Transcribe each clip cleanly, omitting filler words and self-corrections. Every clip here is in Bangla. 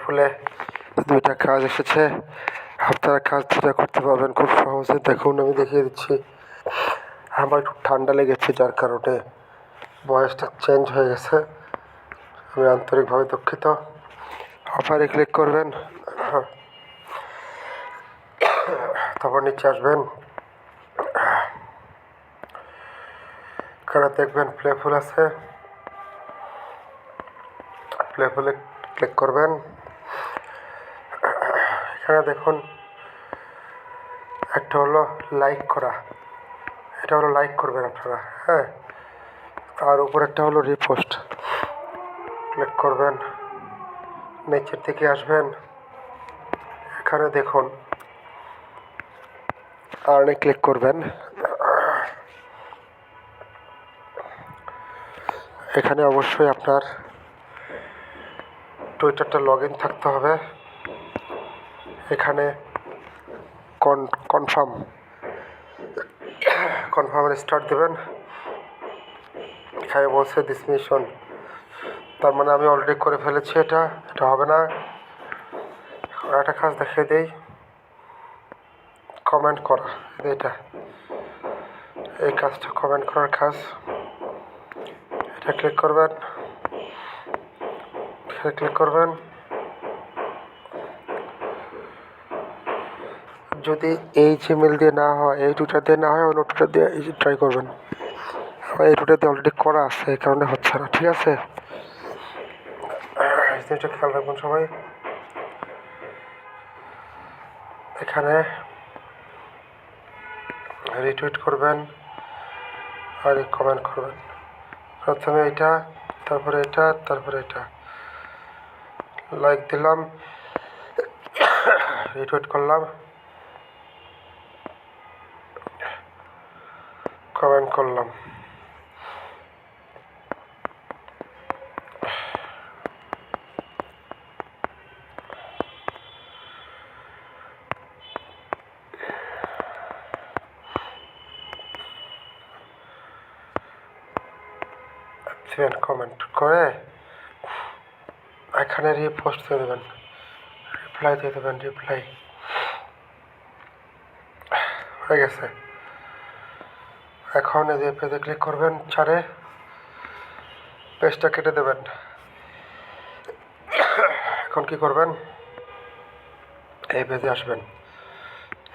ফুলে 2টা কাজ এসেছে। আপনারা কাজ দুটা করতে পারবেন খুব সহজে। দেখুন আমি দেখিয়ে দিচ্ছি। আমার একটু ঠান্ডা লেগেছে, যার কারণে ভয়েসটা চেঞ্জ হয়ে গেছে। আমি আন্তরিকভাবে দুঃখিত। অফারে ক্লিক করবেন, তারপর নিচে আসবেন, এখানে দেখবেন প্লে ফুল আছে, প্লে ফুলে ক্লিক করবেন। এখানে দেখুন একটা হলো লাইক করা, এটা হলো লাইক করবেন আপনারা, হ্যাঁ। আর উপর একটা হলো রিপোস্ট, ক্লিক করবেন, নিচের দিকে আসবেন, এখানে দেখুন আর্নে ক্লিক করবেন। এখানে অবশ্যই আপনার টুইটারটা লগ ইন থাকতে হবে। এখানে কনফার্মের স্টার্ট দেবেন। এখানে বলছে দিস মিশন, তার মানে আমি অলরেডি করে ফেলেছি। এটা হবে না। একটা কাজ দেখিয়ে দিই, কমেন্ট করা, এটা এই কাজটা কমেন্ট করার কাজ। এটা ক্লিক করবেন, ক্লিক করবেন। যদি এই জিমেল দিয়ে না হয়, এই টুইটার দিয়ে না হয়, অন্য টুইটার দিয়ে ট্রাই করবেন। এই টুইটার দিয়ে অলরেডি করা আছে, এই কারণে হচ্ছে না, ঠিক আছে। জিনিসটা খেয়াল রাখবেন সবাই। এখানে রিটুইট করবেন আর কমেন্ট করবেন। প্রথমে এটা, তারপরে এটা, তারপরে এটা। লাইক দিলাম, রিটুইট করলাম, কমেন্ট করলাম। কমেন্ট করে এখানে রিপোস্ট দিয়ে দেবেন, রিপ্লাই দিয়ে দেবেন, রিপ্লাই হয়ে গেছে। এখন এই যে পেজে ক্লিক করবেন, 4-এ পেজটা কেটে দেবেন। এখন কি করবেন, এই পেজে আসবেন,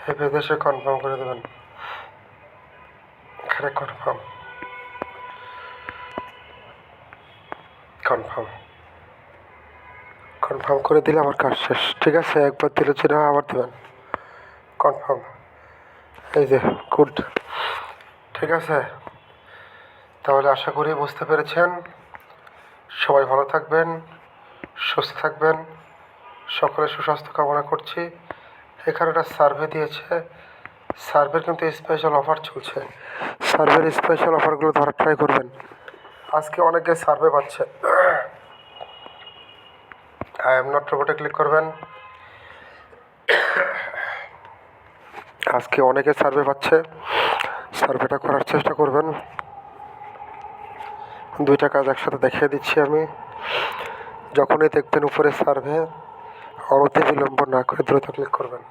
এই পেজে এসে কনফার্ম করে দেবেন। এখানে কনফার্ম করে দিলে আমার কাজ শেষ, ঠিক আছে। একবার দিলে না, আবার দেবেন কনফার্ম। এই যে গুড, ঠিক আছে। তাহলে আশা করি বুঝতে পেরেছেন। সবাই ভালো থাকবেন, সুস্থ থাকবেন, সকলের সুস্বাস্থ্য কামনা করছি। এখানে একটা সার্ভে দিয়েছে, সার্ভের কিন্তু স্পেশাল অফার চলছে। সার্ভের স্পেশাল অফারগুলো ধরার ট্রাই করবেন। আজকে অনেকে সার্ভে পাচ্ছে। আই এম নট রোবটে ক্লিক করবেন। আজকে অনেকে সার্ভে পাচ্ছে, সার্ভেটা করার চেষ্টা করবেন। 2টা কাজ একসাথে দেখিয়ে দিচ্ছি আমি। যখনই দেখবেন উপরে সার্ভে, অনতি বিলম্ব না করে দ্রুত ক্লিক করবেন।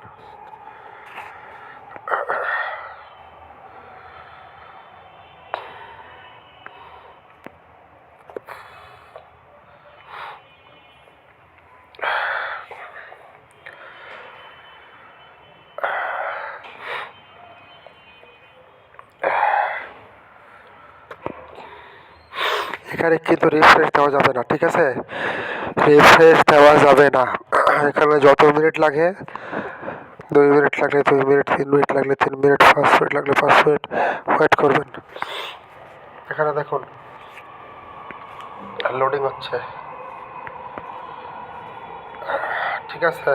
এখানে কিন্তু রিফ্রেশ দেওয়া যাবে না, ঠিক আছে। রিফ্রেশ দেওয়া যাবে না। এখানে যত মিনিট লাগে, 2 মিনিট লাগলে 2 মিনিট, 3 মিনিট লাগলে 3 মিনিট, 5 মিনিট লাগলে 5 মিনিট ওয়েট করবেন। এখানে দেখুন লোডিং হচ্ছে, ঠিক আছে।